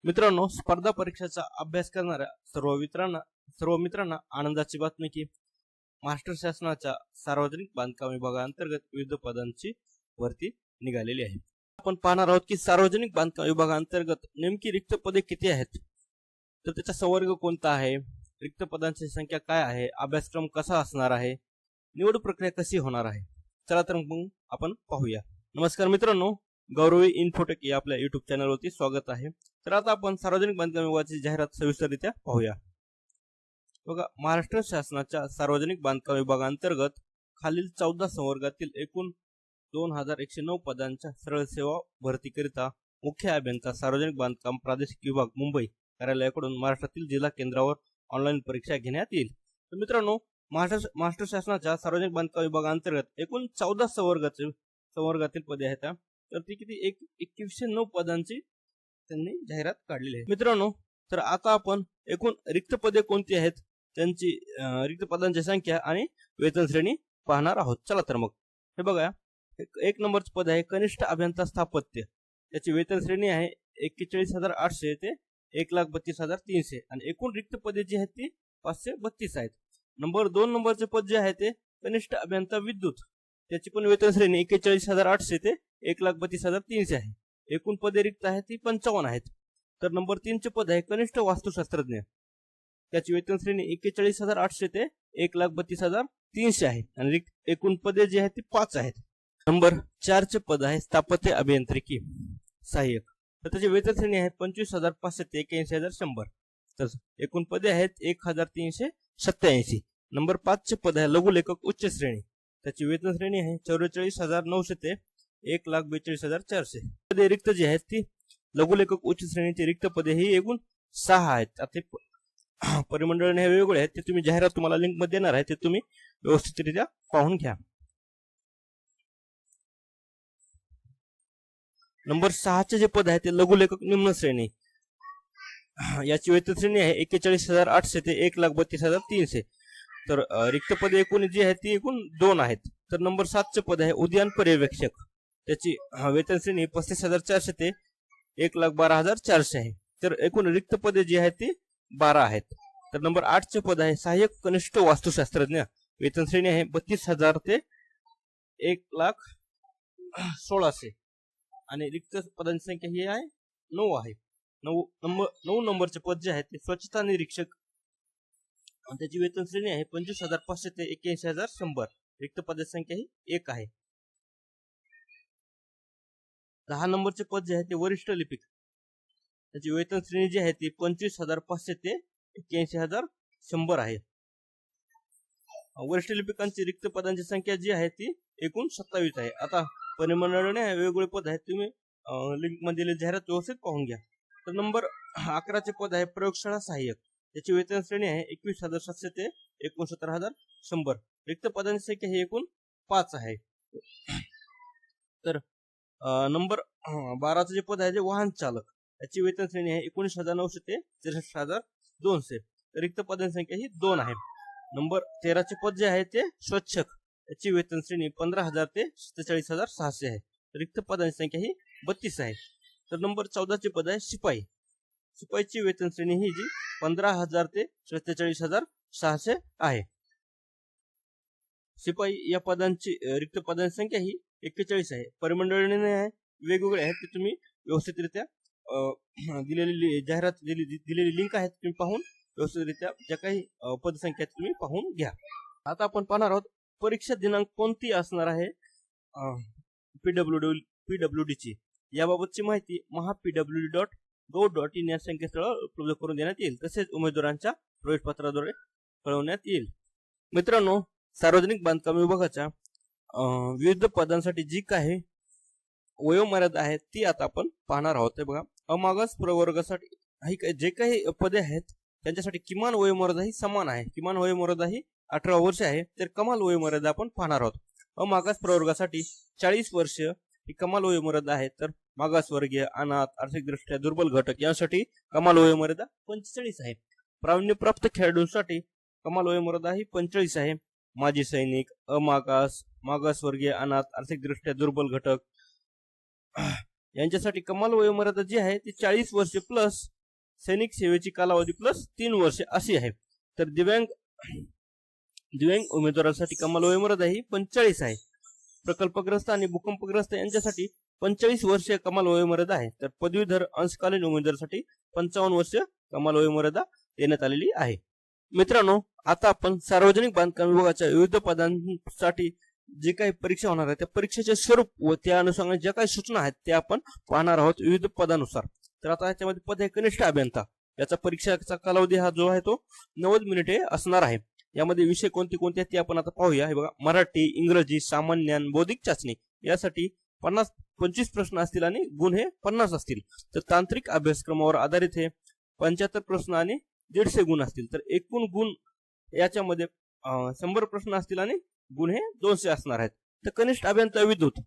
मित्रांनो, स्पर्धा परीक्षेचा अभ्यास करणाऱ्या सर्व मित्रांना आनंदाची बातमी की महाराष्ट्र शासनाच्या सार्वजनिक बांधकाम विभागाअंतर्गत विविध पदांची भरती निघालेली आहे। आपण पाहणार आहोत की सार्वजनिक बांधकाम विभागाअंतर्गत नेमकी रिक्त पदे किती आहेत, तर त्याचा संवर्ग कोणता आहे, रिक्त पदांची संख्या काय आहे, अभ्यासक्रम कसा असणार आहे, निवड प्रक्रिया कशी होणार आहे। चला तर मग आपण पाहूया। नमस्कार मित्रांनो, गौरवी इन्फोटेक या आपल्या युट्यूब चॅनलवरती स्वागत आहे। तर आता आपण सार्वजनिक बांधकाम विभागाची जाहिरात सविस्तररित्या पाहूया। बघा, महाराष्ट्र शासनाच्या सार्वजनिक बांधकाम विभागाअंतर्गत खालील 14 संवर्गातील एकूण 2109 पदांच्या सरळ सेवा भरतीकरिता मुख्य अभियंता सार्वजनिक बांधकाम प्रादेशिक विभाग मुंबई कार्यालयाकडून महाराष्ट्रातील जिल्हा केंद्रावर ऑनलाईन परीक्षा घेण्यात येईल। तर मित्रांनो, महाराष्ट्र शासनाच्या सार्वजनिक बांधकाम विभागाअंतर्गत एकूण 14 संवर्गातील पदे आहेत। तर ती किती 2109 पदांची त्यांनी जाहिरात काढलेली आहे। मित्रांनो, तर आता आपण एकूण रिक्त पदे कोणती आहेत, त्यांची रिक्त पदांची संख्या आणि वेतन श्रेणी पाहणार आहोत। चला तर मग हे बघा, एक नंबरचे पद आहे कनिष्ठ अभियंता स्थापत्य। त्याची वेतन श्रेणी आहे 41,800 ते 1,32,300 आणि एकूण रिक्त पदे जी आहेत ती 532 आहेत। नंबर 2 नंबरचे पद जे आहे ते कनिष्ठ अभियंता विद्युत। त्याची पण वेतन श्रेणी 41,800 ते 1,32,300 आहे। एकूण पदे रिक्त आहेत ती 55 आहेत। तर नंबर 3 चे पद आहे कनिष्ठ वास्तुशास्त्रज्ञ। त्याची वेतन श्रेणी 41,800 ते 1,32,300 आहे आणि एकूण पदे जी आहेत ती 5 आहेत। नंबर 4 चे पद आहे स्थापत्य अभियांत्रिकी सहाय्यक। तर त्याची वेतन श्रेणी आहे 25,500 ते 81,100। तर एकूण पदे आहेत 1,387। नंबर 5 चे पद आहे लघुलेखक उच्च श्रेणी। त्याची वेतन श्रेणी आहे 44,900 ते 1,42,400। पदे रिक्त जी आहेत ती लघुलेखक उच्च श्रेणीची रिक्त पदे ही एकूण 6 आहेत। आता परिमंडळाने हे वेगवेगळे आहेत, ते तुम्ही जाहिरात तुम्हाला लिंक मध्ये देणार आहे, ते तुम्ही व्यवस्थितरित्या पाहून घ्या। नंबर 6 चे जे पद आहे ते लघुलेखक निम्न श्रेणी। याची वेतन श्रेणी आहे 41,800 ते 1,32,300। तर रिक्त पदे एकूण जी आहेत ती एकूण 2 आहेत। तर नंबर 7 चे पद आहे उद्यान पर्यवेक्षक। त्याची वेतन श्रेणी 35,400 ते 1,12,400 आहे। तर एकूण रिक्त पदे जी आहेत ती 12 आहेत। तर नंबर 8 चे पद आहे सहाय्यक कनिष्ठ वास्तुशास्त्रज्ञ। वेतन श्रेणी आहे 32,000 ते 1,16,000 आणि रिक्त पदांची संख्या ही आहे 9 आहे। 9 नंबरचे पद जे आहे ते स्वच्छता निरीक्षक। त्याची वेतन श्रेणी आहे 25,500 ते 81,100। रिक्त पदांची संख्या ही 1 आहे। 10 नंबरचे पद जे आहे ते वरिष्ठ लिपिक। त्याची वेतन श्रेणी जी आहे ती 25,500 ते 81,100 आहे। वरिष्ठ लिपिकांची रिक्त पदांची संख्या जी आहे ती एकूण 27 आहे। आता परिमंडळाने वेगवेगळे पद आहेत, तुम्ही लिंक मध्ये जाहिरात व्यवस्थित पाहून घ्या। तर नंबर 11 चे पद आहे प्रयोगशाळा सहाय्यक। त्याची वेतन श्रेणी आहे 21,700 ते 69,100। रिक्त पदांची संख्या ही एकूण 5 आहे। तर नंबर 12 चे पद आहे जे वाहन चालक। त्याची वेतन श्रेणी आहे 19,900 ते 63,200। रिक्त पदांची संख्या ही 2 आहे। नंबर 13 चे पद जे आहे ते स्वच्छक। त्याची वेतन श्रेणी 15,000 ते 47,600 आहे। रिक्त पदांची संख्या ही 32 आहे। तर नंबर 14 चे पद आहे शिपाई। शिपाईची वेतन श्रेणी ही जी 15,000 ते 47,600 आहे। शिपाई या पदांची रिक्त पदांची संख्या ही 41 आहे। परिमंडळाने वेगवेगळे आहेत, ते तुम्ही व्यवस्थितरित्या दिलेली जाहिरात दिलेली लिंक आहे, तुम्ही पाहून व्यवस्थितरित्या ज्या काही पदसंख्या तुम्ही पाहून घ्या। आता आपण पाहणार आहोत परीक्षा दिनांक कोणती असणार आहे पीडब्ल्यूडी ची। याबाबतची माहिती mahapwd.gov.in या संकेतस्थळावर उपलब्ध करून देण्यात येईल। तसेच उमेदवारांच्या प्रवेशपत्राद्वारे कळवण्यात येईल। मित्रांनो, सार्वजनिक बांधकाम विभागाच्या विविध पदांसाठी जी काही वयोमर्यादा आहे ती आता आपण पाहणार आहोत। ते बघा, अमागास प्रवर्गासाठी जे काही पदे आहेत त्यांच्यासाठी किमान वयोमर्यादा ही समान आहे। किमान वयोमर्यादा ही 18 वर्ष आहे। तर कमाल वयोमर्यादा आपण पाहणार आहोत। अमागास प्रवर्गासाठी 40 वर्ष ही कमाल वयोमर्यादा आहे। तर मागासवर्गीय, अनाथ, आर्थिकदृष्ट्या दुर्बल घटक यांसाठी कमाल वयोमर्यादा 45 आहे। प्रावीण्यप्राप्त खेळाडूंसाठी कमाल वयोमर्यादा ही 45 आहे। माजी सैनिक, मागासवर्गीय, अनाथ, आर्थिकदृष्ट्या दुर्बल घटक यांच्यासाठी कमाल वयोमर्यादा जी आहे ती 40 वर्षे प्लस सैनिक सेवेची कालावधी प्लस 3 वर्षे अशी आहे. तर दिव्यांग उमेदवारांसाठी कमाल वयोमर्यादा ही 45 आहे. प्रकल्पग्रस्त आणि भूकंपग्रस्त यांच्यासाठी 45 वर्षे कमाल वयोमर्यादा आहे. तर पदवीधर अंशकालीन उमेदवारासाठी 55 वर्ष कमाल वयोमर्यादा देण्यात आलेली आहे. मित्रांनो, आता आपण सार्वजनिक बांधकाम विभागाच्या विविध पदांसाठी जे काही परीक्षा होणार आहे त्या परीक्षेचे स्वरूप व त्या अनुषंगाने ज्या काही सूचना आहेत त्या आपण पाहणार आहोत विविध पदानुसार. तर आता याच्यामध्ये पद आहे कनिष्ठ अभियंता. याचा परीक्षेचा कालावधी हा जो आहे तो 90 मिनिटे असणार आहे. यामध्ये विषय कोणते कोणते ते आपण आता पाहूया. हे बघा, मराठी, इंग्रजी, सामान्य ज्ञान, बौद्धिक चाचणी यासाठी 25 प्रश्न असतील आणि गुण हे 50 असतील. तर तांत्रिक अभ्यासक्रमावर आधारित हे 75 प्रश्न आणि 150 गुण असतील. तर एकूण गुण याच्यामध्ये 100 प्रश्न असतील आणि गुण हे 200 असणार आहेत. तर कनिष्ठ अभियंता विद्युत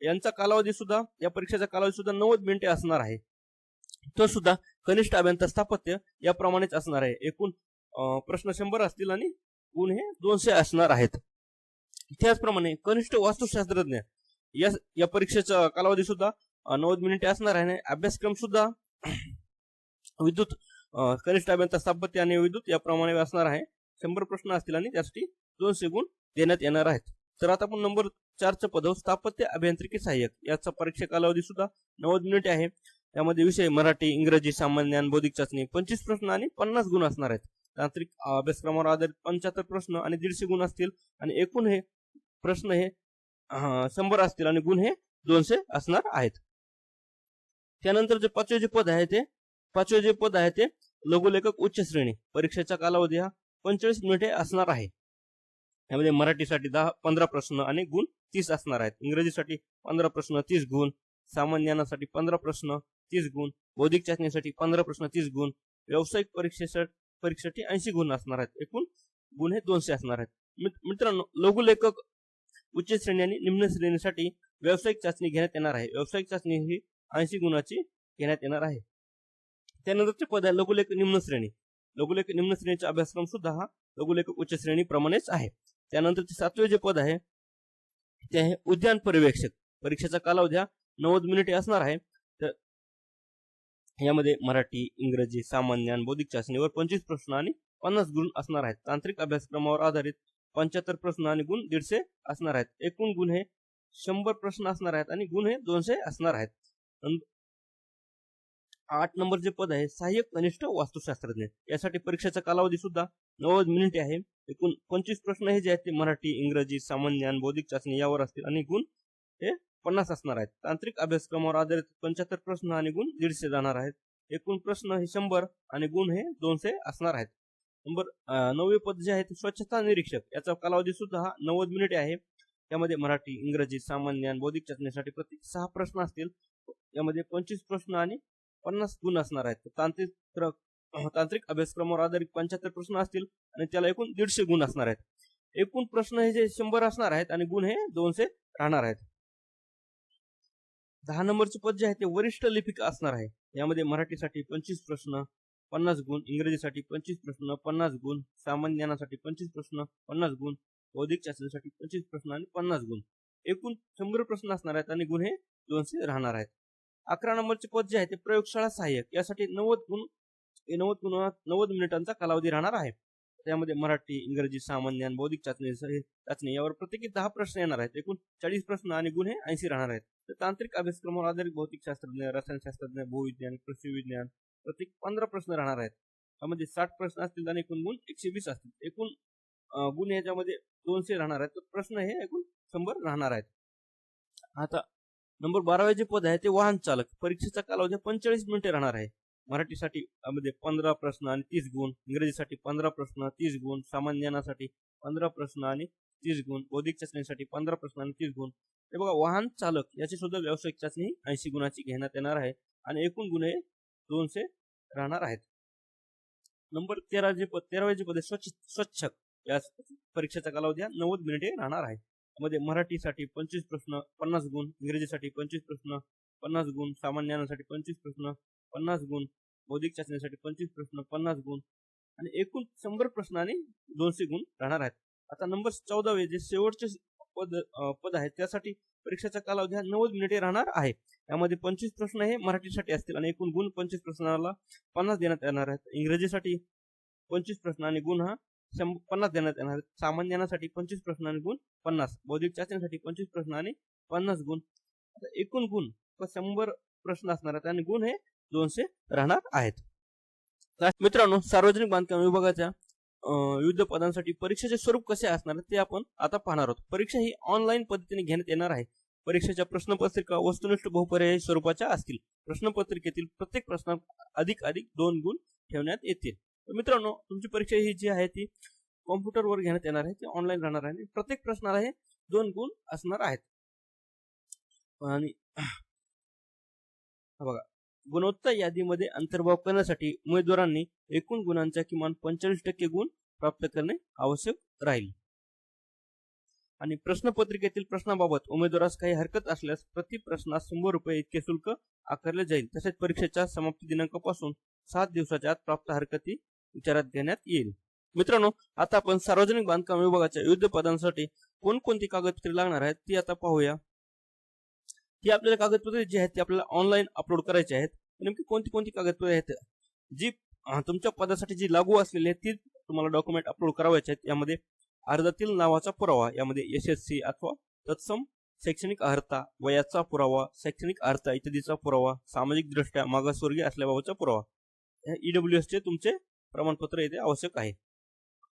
यांचा कालावधी सुद्धा, या परीक्षेचा कालावधी सुद्धा 90 मिनिटे असणार आहे. तो सुद्धा कनिष्ठ अभियंता स्थापत्य याप्रमाणेच असणार आहे. एकूण प्रश्न 100 असतील आणि गुण हे 200 असणार आहेत. त्याचप्रमाणे कनिष्ठ वास्तुशास्त्रज्ञ या परीक्षेचा कालावधी सुद्धा 90 मिनिटे असणार आहे. अभ्यासक्रम सुद्धा विद्युत, कनिष्ठ अभियंता स्थापत्य आणि विद्युत याप्रमाणे असणार आहे. 100 प्रश्न असतील आणि त्यासाठी 200 गुण देण्यात येणार आहेत. तर आता आपण नंबर 4चं पद स्थापत्य अभियांत्रिकी सहाय्यक याचा परीक्षा कालावधी सुद्धा 90 मिनिटे आहे. त्यामध्ये विषय मराठी, इंग्रजी, सामान्य ज्ञान, बौद्धिक चाचणी 25 प्रश्न आणि 50 गुण असणार आहेत. तांत्रिक अभ्यासक्रमावर आधारित 75 प्रश्न आणि 150 गुण असतील आणि एकूण हे प्रश्न हे 100 असतील आणि गुण हे 200 असणार आहेत. त्यानंतर जे पाचवे जे पद आहे ते लघुलेखक उच्च श्रेणी. परीक्षेचा कालावधी हा 45 मिनिटे असणार आहे. यामध्ये मराठीसाठी 15 प्रश्न आणि गुण 30 असणार आहेत. इंग्रजीसाठी 15 प्रश्न 30 गुण, सामान्य ज्ञानासाठी 15 प्रश्न 30 गुण, बौद्धिक चाचणीसाठी 15 प्रश्न 30 गुण, व्यावसायिक परीक्षेसाठी 80 गुण असणार आहेत. एकूण गुण हे 200 असणार आहेत. मित्रांनो, लघुलेखक उच्च श्रेणी आणि निम्न श्रेणीसाठी व्यावसायिक चाचणी घेण्यात येणार आहे. व्यावसायिक चाचणी ही 80 गुणाची घेण्यात येणार आहे. त्यानंतरचे पद आहे लघुलेखक निम्न श्रेणी. लघुलेखक निम्न श्रेणीचा अभ्यासक्रम सुद्धा हा लघुलेखक उच्च श्रेणी प्रमाणेच आहे. त्यानंतरचे 7वे जे पद आहे ते आहे उद्यान पर्यवेक्षक. परीक्षेचा कालावधी हा 90 मिनिटे असणार आहे. तर यामध्ये मराठी, इंग्रजी, सामान्य ज्ञान, बौद्धिक चाचणीवर 25 प्रश्न आणि 50 गुण असणार आहेत. तांत्रिक अभ्यासक्रमावर आधारित 75 प्रश्न आणि गुण 150 असणार आहेत. एकूण गुण हे 100 प्रश्न असणार आहेत आणि गुण हे 200 असणार आहेत. 8 नंबरचे पद आहे सहाय्यक कनिष्ठ वास्तुशास्त्रज्ञ. यासाठी परीक्षेचा कालावधी सुद्धा 90 मिनिटे आहे. एकूण 25 प्रश्न हे जे आहेत ते मराठी, इंग्रजी, सामान्य ज्ञान, बौद्धिक चाचणी यावर असतील आणि गुण हे 50 असणार आहेत. तांत्रिक अभ्यासक्रमावर आधारित 75 प्रश्न आणि गुण 150 जाणार आहेत. एकूण प्रश्न हे 100 आणि गुण हे 200 असणार आहेत. नंबर 9वे पद जे आहे ते स्वच्छता निरीक्षक. याचा कालावधी सुद्धा हा 90 मिनिटे आहे. यामध्ये मराठी, इंग्रजी, सामान्य ज्ञान, बौद्धिक चाचणीसाठी प्रत्येक 6 प्रश्न असतील. यामध्ये 25 प्रश्न आणि 50 गुण असणार आहेत. तांत्रिक अभ्यासक्रमावर आधारित 75 प्रश्न असतील आणि त्याला एकूण 150 गुण असणार आहेत. एकूण प्रश्न हे जे 100 असणार आहेत आणि गुण हे 200 राहणार आहेत. 10 नंबरचे पद जे आहे ते वरिष्ठ लिपिक असणार आहे. यामध्ये मराठीसाठी 25 प्रश्न 50 गुण, इंग्रजीसाठी 25 प्रश्न 50 गुण, सामान्य ज्ञानासाठी 25 प्रश्न 50 गुण, बौद्धिक चाचणीसाठी 25 प्रश्न आणि 50 गुण. एकूण 100 प्रश्न असणार आहेत आणि गुण हे 200 राहणार आहेत. 11 नंबरचे पद जे आहे ते प्रयोगशाळा सहाय्यक. यासाठी 90 मिनिटांचा कालावधी राहणार आहे. त्यामध्ये मराठी, इंग्रजी, सामान्य ज्ञान, बौद्धिक चाचणी यावर प्रत्येकी 10 प्रश्न येणार आहेत. एकूण 40 प्रश्न आणि गुण हे 80 राहणार आहेत. तर तांत्रिक अभ्यासक्रमावर आधारित भौतिक शास्त्रज्ञ, रसायनशास्त्रज्ञ, भूविज्ञान, कृषी विज्ञान प्रत्येक 15 प्रश्न राहणार आहेत. त्यामध्ये 60 प्रश्न असतील आणि एकूण गुण 120 असतील. एकूण गुण याच्यामध्ये 200 राहणार आहेत. तर प्रश्न हे एकूण 100 राहणार आहेत. आता नंबर 12वे जे पद आहे ते वाहन चालक. परीक्षेचा कालावधी 45 मिनिटे राहणार आहे. मराठीसाठी मध्ये 15 प्रश्न आणि 30 गुण, इंग्रजीसाठी 15 प्रश्न 30 गुण, सामान्य ज्ञानासाठी 15 प्रश्न आणि 30 गुण, बौद्धिक चाचणीसाठी 15 प्रश्न आणि 30 गुण. हे बघा, वाहन चालक याची सुद्धा व्यावसायिक चाचणी 80 गुणाची घेण्यात येणार आहे आणि एकूण गुण हे 200 राहणार आहेत. नंबर 13वे जे पद स्वच्छक. या परीक्षेचा कालावधी 90 मिनिटे राहणार आहे. मध्ये मराठीसाठी 25 प्रश्न 50 गुण, इंग्रजीसाठी 25 प्रश्न 50 गुण, सामान्य ज्ञानासाठी 25 प्रश्न 50 गुण, बौद्धिक चाचणीसाठी 25 प्रश्न 50 गुण आणि एकूण 100 प्रश्न आणि 200 गुण राहणार आहेत. आता नंबर 14वे जे शेवटचे पद आहे त्यासाठी परीक्षेचा कालावधी हा 90 मिनिटे राहणार आहे. यामध्ये 25 प्रश्न हे मराठीसाठी असतील आणि एकूण गुण 25 प्रश्नाला 50 देण्यात येणार आहेत. इंग्रजीसाठी 25 प्रश्न आणि गुण हा 50 देण्यात येणार आहेत. सामान्य ज्ञानासाठी 25 प्रश्न आणि गुण 50. बौद्धिक चाचणीसाठी 25 प्रश्न आणि 50 गुण. एकूण गुण 100 प्रश्न असणार आहेत आणि गुण हे 200 राहणार आहेत. मित्रांनो, सार्वजनिक बांधकाम विभागाच्या विविध पदांसाठी परीक्षेचे स्वरूप कसे असणार ते आपण आता पाहणार आहोत. परीक्षा ही ऑनलाईन पद्धतीने घेण्यात येणार आहे. परीक्षेच्या प्रश्नपत्रिका वस्तुनिष्ठ बहुपर्यायी स्वरूपाच्या असतील. प्रश्नपत्रिकेतील प्रत्येक प्रश्नात अधिक 2 गुण ठेवण्यात येतील. तर मित्रांनो, तुमची परीक्षा ही जी आहे ती कॉम्प्युटरवर घेण्यात येणार आहे, ती ऑनलाईन राहणार आहे. प्रत्येक प्रश्नाला हे 2 गुण असणार आहेत. आणि बघा, गुणवत्ता यादीमध्ये अंतर्भाव करण्यासाठी उमेदवारांनी एकूण गुणांच्या किमान 45% गुण प्राप्त करणे आवश्यक राहील. आणि प्रश्नपत्रिकेतील प्रश्नाबाबत उमेदवारास काही हरकत असल्यास प्रति प्रश्नास 100 रुपये इतके शुल्क आकारले जाईल. तसेच परीक्षेच्या समाप्ती दिनांकापासून 7 दिवसाच्या आत प्राप्त हरकती विचारात घेण्यात येईल. मित्रांनो, आता आपण सार्वजनिक बांधकाम विभागाच्या विविध पदांसाठी कोणकोणती कागदपत्रे लागणार आहेत ती आता पाहूया. ही आपल्याला कागदपत्रे जी आहेत ती आपल्याला ऑनलाईन अपलोड करायची आहेत. नेमकी कोणती कागदपत्रे आहेत जी तुमच्या पदासाठी जी लागू असलेली आहेत ती तुम्हाला डॉक्युमेंट अपलोड करायचे आहेत. यामध्ये अर्जातील नावाचा पुरावा, यामध्ये SSC अथवा तत्सम शैक्षणिक अर्हता, वयाचा पुरावा, शैक्षणिक अर्हता इत्यादीचा पुरावा, सामाजिक दृष्ट्या मागासवर्गीय असल्याबाबतचा पुरावा, EWS चे तुमचे प्रमाणपत्र येथे आवश्यक आहे.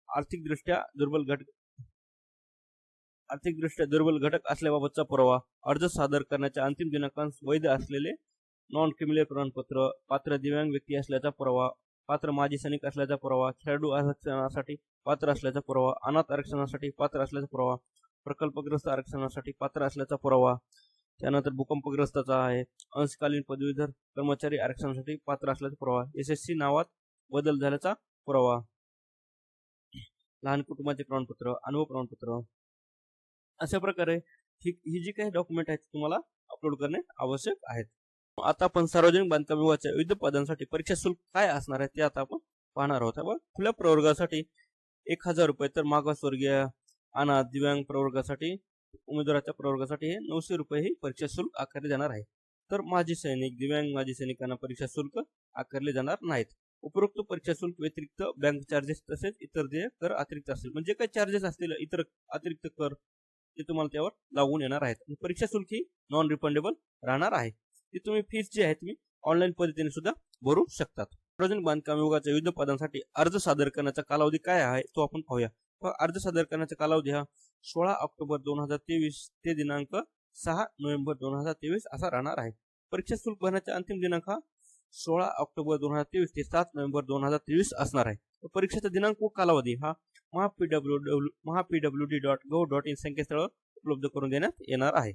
आर्थिकदृष्ट्या दुर्बल घटक असल्याबाबतचा पुरावा, अर्ज सादर करण्याच्या अंतिम दिनांकास वैध असलेले नॉन क्रिमिनल प्रमाणपत्र, पात्र दिव्यांग व्यक्ती असल्याचा पुरावा, पात्र माजी सैनिक असल्याचा पुरावा, खेळाडू आरक्षणासाठी पात्र असल्याचा पुरावा, अनाथ आरक्षणासाठी पात्र असल्याचा पुरावा, प्रकल्पग्रस्त आरक्षणासाठी पात्र असल्याचा पुरावा, त्यानंतर भूकंपग्रस्ताचा आहे, अंशकालीन पदवीधर कर्मचारी आरक्षणासाठी पात्र असल्याचा पुरावा, SSC नावात बदल झाल्याचा पुरावा, लहान कुटुंबाचे प्रमाणपत्र, अनुभव प्रमाणपत्र. अशा प्रकारे ही जी काही डॉक्युमेंट आहेत तुम्हाला अपलोड करणे आवश्यक आहेत. आता आपण सार्वजनिक बांधकाम विभागाच्या विविध पदांसाठी परीक्षा शुल्क काय असणार आहे ते आता आपण पाहणार आहोत. खुल्या प्रवर्गासाठी 1000 रुपये, तर मागासवर्गीय, अनाथ, दिव्यांग प्रवर्गासाठी उमेदवाराच्या प्रवर्गासाठी हे 900 रुपये ही परीक्षा शुल्क आकारले जाणार आहे. तर माजी सैनिक, दिव्यांग माजी सैनिकांना परीक्षा शुल्क आकारले जाणार नाहीत. उपरोक्त परीक्षा शुल्क व्यतिरिक्त बँक चार्जेस तसेच इतर देय कर अतिरिक्त असतील. म्हणजे काही चार्जेस असतील इतर अतिरिक्त कर ते तुम्हाला त्यावर लागून येणार आहेत. परीक्षा शुल्क ही नॉन रिफंडेबल राहणार आहे. ती तुम्ही फीस जी आहे तुम्ही ऑनलाईन पद्धतीने सुद्धा भरू शकतात. सार्वजनिक बांधकाम विभागाच्या विविध पदांसाठी अर्ज सादर करण्याचा कालावधी काय आहे तो आपण पाहूया. अर्ज सादर करण्याचा कालावधी हा 16 ऑक्टोबर 2023 ते दिनांक 6 नोव्हेंबर 2023 असा राहणार आहे. परीक्षा शुल्क भरण्याचा अंतिम दिनांक हा 16 ऑक्टोबर 2023 ते 7 नोव्हेंबर 2023 असणार आहे. परीक्षेचा दिनांक व कालावधी हा mahapwd.gov.in संकेतस्थळावर उपलब्ध करून देण्यात येणार आहे.